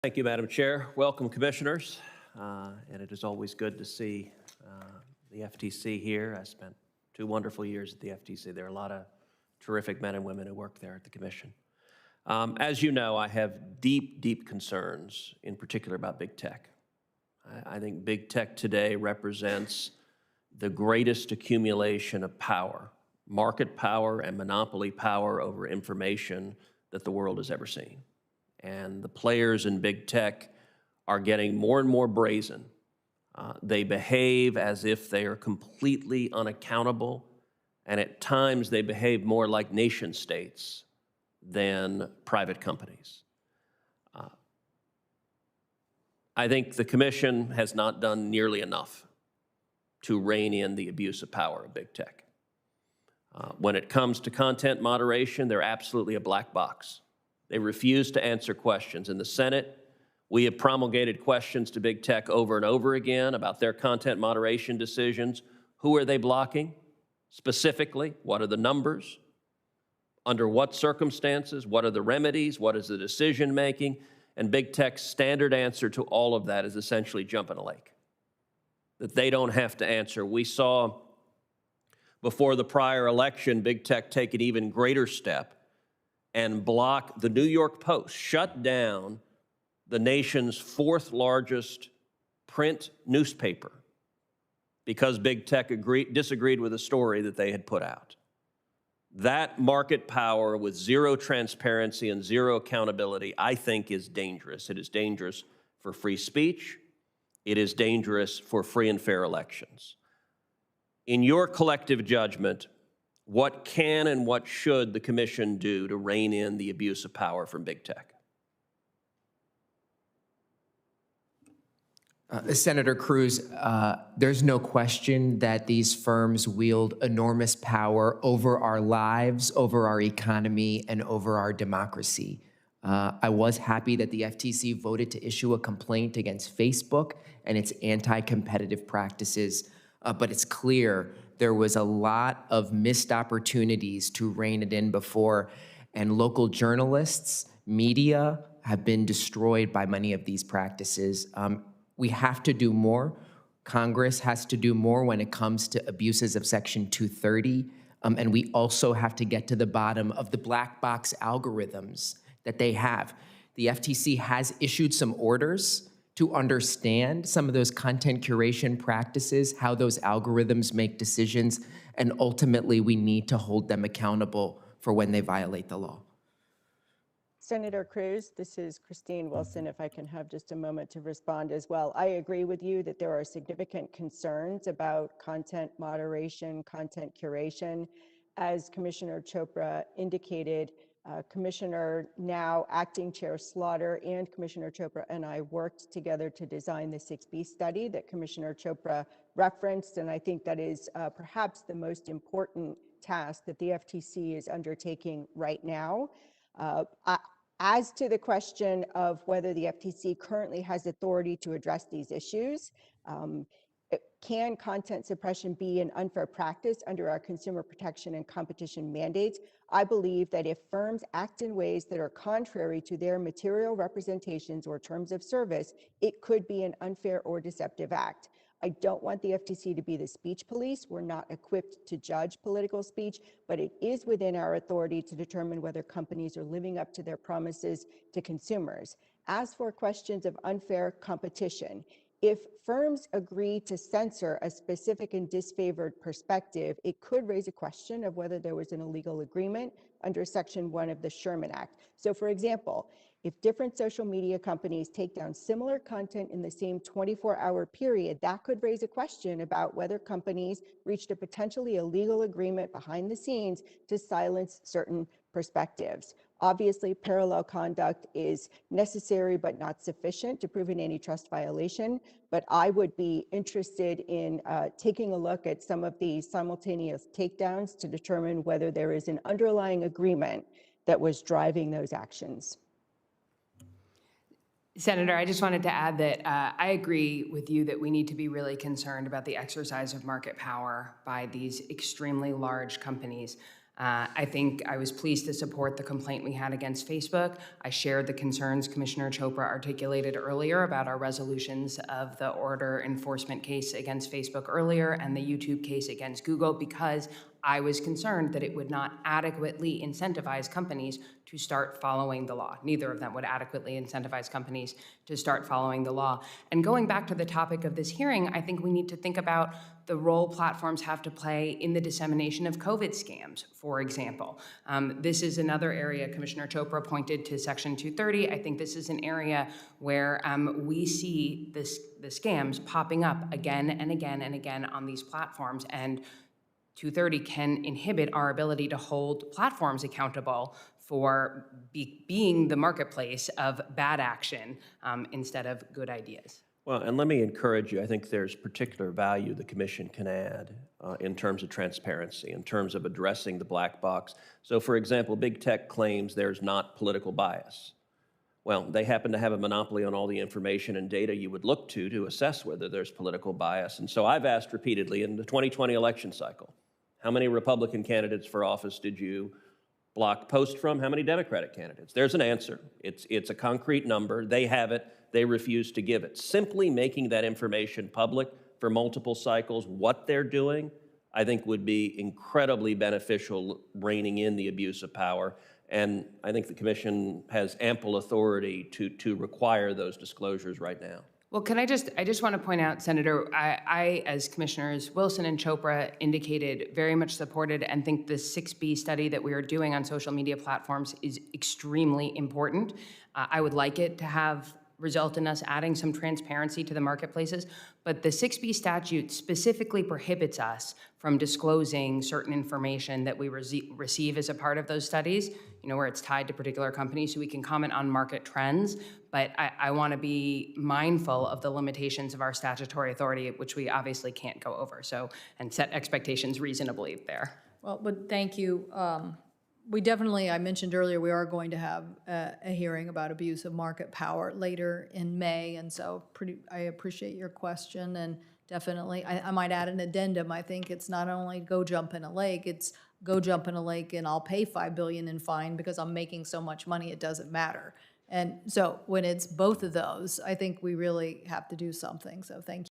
Thank you, Madam Chair. Welcome, commissioners. And it is always good to see the FTC here. I spent 2 wonderful years at the FTC. There are a lot of terrific men and women who work there at the commission. As you know, I have deep, deep concerns, in particular about big tech. I think big tech today represents the greatest accumulation of power, market power and monopoly power over information that the world has ever seen. And the players in big tech are getting more and more brazen. They behave as if they are completely unaccountable, and at times they behave more like nation states than private companies. I think the commission has not done nearly enough to rein in the abuse of power of big tech. When it comes to content moderation, they're absolutely a black box. They refuse to answer questions. In the Senate, we have promulgated questions to big tech over and over again about their content moderation decisions. Who are they blocking? Specifically, what are the numbers? Under what circumstances? What are the remedies? What is the decision making? And big tech's standard answer to all of that is essentially jump in a lake, that they don't have to answer. We saw before the prior election, big tech take an even greater step and block the New York Post, shut down the nation's 4th largest print newspaper because big tech disagreed with a story that they had put out. That market power with zero transparency and zero accountability, I think, is dangerous. It is dangerous for free speech. It is dangerous for free and fair elections. In your collective judgment, what can and what should the commission do to rein in the abuse of power from big tech? Senator Cruz, there's no question that these firms wield enormous power over our lives, over our economy, and over our democracy. I was happy that the FTC voted to issue a complaint against Facebook and its anti-competitive practices, but it's clear there was a lot of missed opportunities to rein it in before, and local journalists, media have been destroyed by many of these practices. We have to do more. Congress has to do more when it comes to abuses of Section 230, and we also have to get to the bottom of the black box algorithms that they have. The FTC has issued some orders to understand some of those content curation practices, how those algorithms make decisions, and ultimately we need to hold them accountable for when they violate the law. Senator Cruz, this is Christine Wilson, if I can have just a moment to respond as well. I agree with you that there are significant concerns about content moderation, content curation. As Commissioner Chopra indicated, Commissioner now Acting Chair Slaughter and Commissioner Chopra and I worked together to design the 6B study that Commissioner Chopra referenced, and I think that is perhaps the most important task that the FTC is undertaking right now. As to the question of whether the FTC currently has authority to address these issues, can content suppression be an unfair practice under our consumer protection and competition mandates? I believe that if firms act in ways that are contrary to their material representations or terms of service, it could be an unfair or deceptive act. I don't want the FTC to be the speech police. We're not equipped to judge political speech, but it is within our authority to determine whether companies are living up to their promises to consumers. As for questions of unfair competition, if firms agree to censor a specific and disfavored perspective, it could raise a question of whether there was an illegal agreement under Section 1 of the Sherman Act. So, for example, if different social media companies take down similar content in the same 24-hour period, that could raise a question about whether companies reached a potentially illegal agreement behind the scenes to silence certain perspectives. Obviously, parallel conduct is necessary but not sufficient to prove an antitrust violation, but I would be interested in taking a look at some of these simultaneous takedowns to determine whether there is an underlying agreement that was driving those actions. Senator, I just wanted to add that I agree with you that we need to be really concerned about the exercise of market power by these extremely large companies. I think I was pleased to support the complaint we had against Facebook. I shared the concerns Commissioner Chopra articulated earlier about our resolutions of the order enforcement case against Facebook earlier and the YouTube case against Google, because I was concerned that it would not adequately incentivize companies to start following the law. Neither of them would adequately incentivize companies to start following the law. And going back to the topic of this hearing, I think we need to think about the role platforms have to play in the dissemination of COVID scams, for example. This is another area, Commissioner Chopra pointed to Section 230. I think this is an area where we see the scams popping up again and again and again on these platforms, and 230 can inhibit our ability to hold platforms accountable for being the marketplace of bad action instead of good ideas. Well, and let me encourage you, I think there's particular value the commission can add in terms of transparency, in terms of addressing the black box. So for example, big tech claims there's not political bias. Well, they happen to have a monopoly on all the information and data you would look to assess whether there's political bias. And so I've asked repeatedly in the 2020 election cycle, how many Republican candidates for office did you block post from? How many Democratic candidates? There's an answer. It's a concrete number. They have it. They refuse to give it. Simply making that information public for multiple cycles, what they're doing, I think would be incredibly beneficial, reining in the abuse of power. And I think the commission has ample authority to require those disclosures right now. Well, I just want to point out, Senator, I, as Commissioners Wilson and Chopra indicated, very much supported and think the 6B study that we are doing on social media platforms is extremely important. I would like it to have result in us adding some transparency to the marketplaces, but the 6B statute specifically prohibits us from disclosing certain information that we receive as a part of those studies, where it's tied to particular companies, so we can comment on market trends, but I want to be mindful of the limitations of our statutory authority, which we obviously can't go over, and set expectations reasonably there. Well, but thank you. We definitely, I mentioned earlier, we are going to have a hearing about abuse of market power later in May, and so I appreciate your question, and definitely, I might add an addendum. I think it's not only go jump in a lake, it's go jump in a lake and I'll pay $5 billion in fine because I'm making so much money it doesn't matter. And so when it's both of those, I think we really have to do something, so thank you.